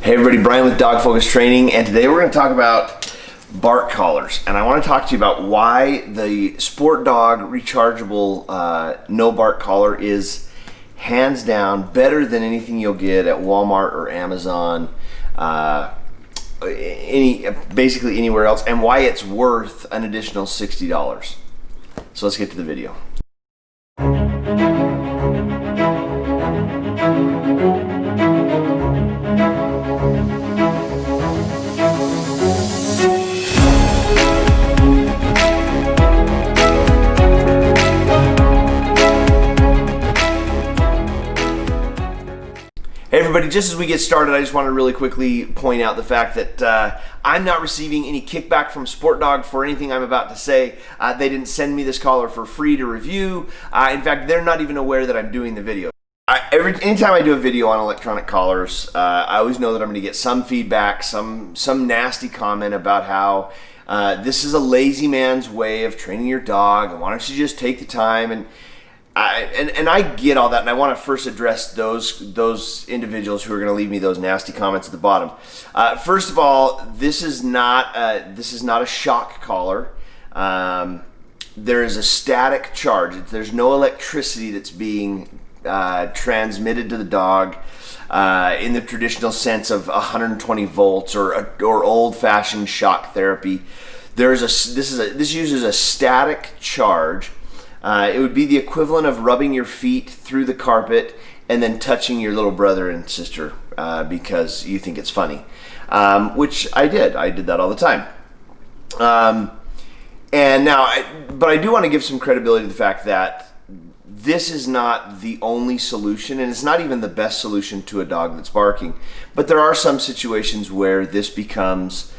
Hey everybody, Brian with Dog Focus Training, and today we're going to talk about bark collars. And I want to talk to you about why the SportDog rechargeable no bark collar is hands down better than anything you'll get at Walmart or Amazon, basically anywhere else, and why it's worth an additional $60. So let's get to the video. Hey everybody, just as we get started, I just want to really quickly point out the fact that I'm not receiving any kickback from SportDog for anything I'm about to say. They didn't send me this collar for free to review. In fact, they're not even aware that I'm doing the video. Anytime I do a video on electronic collars, I always know that I'm going to get some feedback, some nasty comment about how this is a lazy man's way of training your dog, and why don't you just take the time and I get all that, and I want to first address those individuals who are going to leave me those nasty comments at the bottom. First of all, this is not a shock collar. There is a static charge. There's no electricity that's being transmitted to the dog in the traditional sense of 120 volts or old-fashioned shock therapy. This uses a static charge. It would be the equivalent of rubbing your feet through the carpet and then touching your little brother and sister because you think it's funny, which I did. I did that all the time. But I do want to give some credibility to the fact that this is not the only solution, and it's not even the best solution to a dog that's barking. But there are some situations where this becomes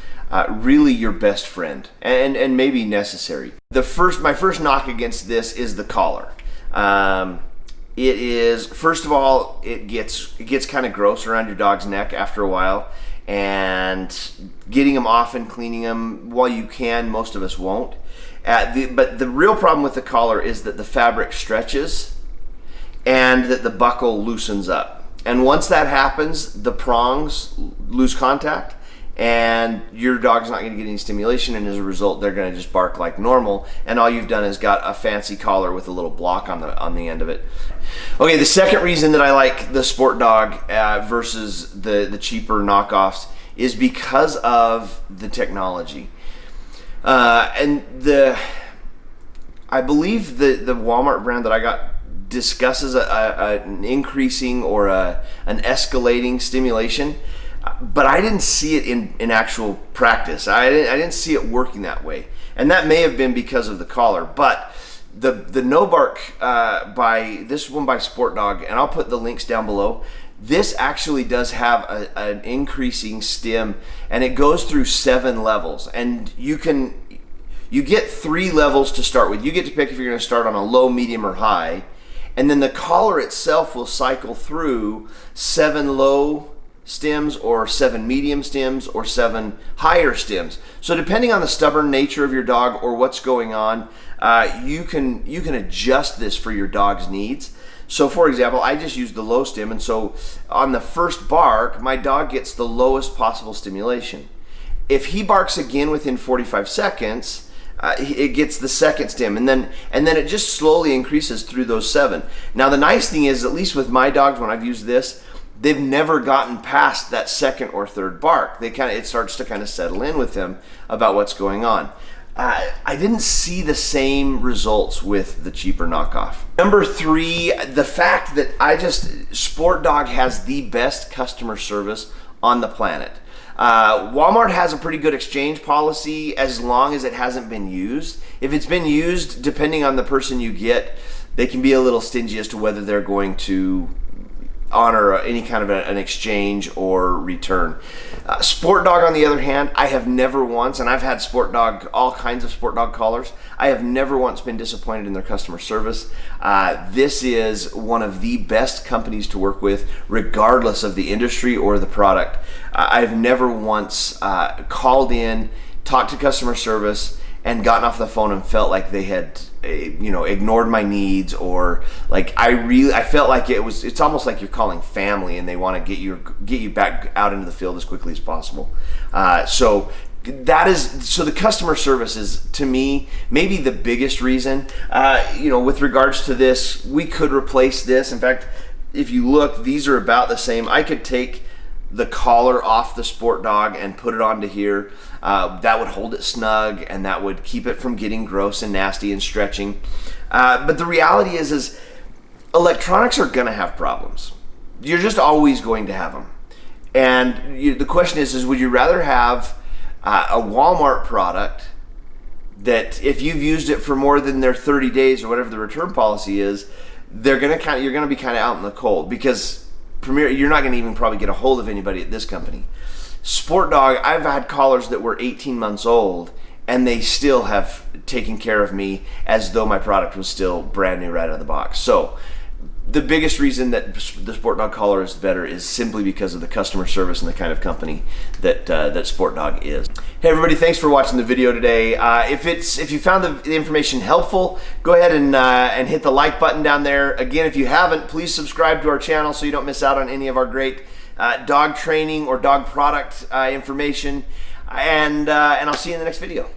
really your best friend and maybe necessary. My first knock against this is the collar. It is, first of all, it gets kind of gross around your dog's neck after a while, and getting them off and cleaning them while you can, most of us won't. But the real problem with the collar is that the fabric stretches and that the buckle loosens up. And once that happens, the prongs lose contact, and your dog's not going to get any stimulation, and as a result they're going to just bark like normal, and all you've done is got a fancy collar with a little block on the end of it. Okay, the second reason that I like the SportDog versus the cheaper knockoffs is because of the technology. I believe the Walmart brand that I got discusses an increasing or an escalating stimulation. But I didn't see it in actual practice. I didn't see it working that way, and that may have been because of the collar. But the no bark by this one by SportDog, and I'll put the links down below. This actually does have an increasing stim, and it goes through 7 levels, and you get 3 levels to start with. You get to pick if you're going to start on a low, medium, or high, and then the collar itself will cycle through 7 low stems or 7 medium stems or 7 higher stems. So depending on the stubborn nature of your dog or what's going on, you can adjust this for your dog's needs. So for example, I just use the low stem, and so on the first bark, my dog gets the lowest possible stimulation. If he barks again within 45 seconds, it gets the second stem, and then it just slowly increases through those 7. Now the nice thing is, at least with my dogs, when I've used this, they've never gotten past that second or third bark. It starts to kind of settle in with them about what's going on. I didn't see the same results with the cheaper knockoff. Number 3, the fact that SportDog has the best customer service on the planet. Walmart has a pretty good exchange policy as long as it hasn't been used. If it's been used, depending on the person you get, they can be a little stingy as to whether they're going to honor any kind of an exchange or return. SportDog, on the other hand, I have never once, and I've had SportDog, all kinds of SportDog collars, I have never once been disappointed in their customer service. This is one of the best companies to work with, regardless of the industry or the product. I've never once called in, talked to customer service, and gotten off the phone and felt like they had ignored my needs, or like I felt like it's almost like you're calling family and they want to get you back out into the field as quickly as possible. So the customer service is, to me, maybe the biggest reason. With regards to this, we could replace this. In fact, if you look, these are about the same. I could take the collar off the SportDog and put it onto here. That would hold it snug, and that would keep it from getting gross and nasty and stretching. But the reality is electronics are going to have problems. You're just always going to have them. And the question is would you rather have a Walmart product that, if you've used it for more than their 30 days or whatever the return policy is, you're going to be kind of out in the cold, because Premier, you're not going to even probably get a hold of anybody at this company. SportDog, I've had collars that were 18 months old, and they still have taken care of me as though my product was still brand new right out of the box. So the biggest reason that the SportDog collar is better is simply because of the customer service and the kind of company that SportDog is. Hey everybody, thanks for watching the video today. If you found the information helpful, go ahead and hit the like button down there. Again, if you haven't, please subscribe to our channel so you don't miss out on any of our great dog training or dog product information. And I'll see you in the next video.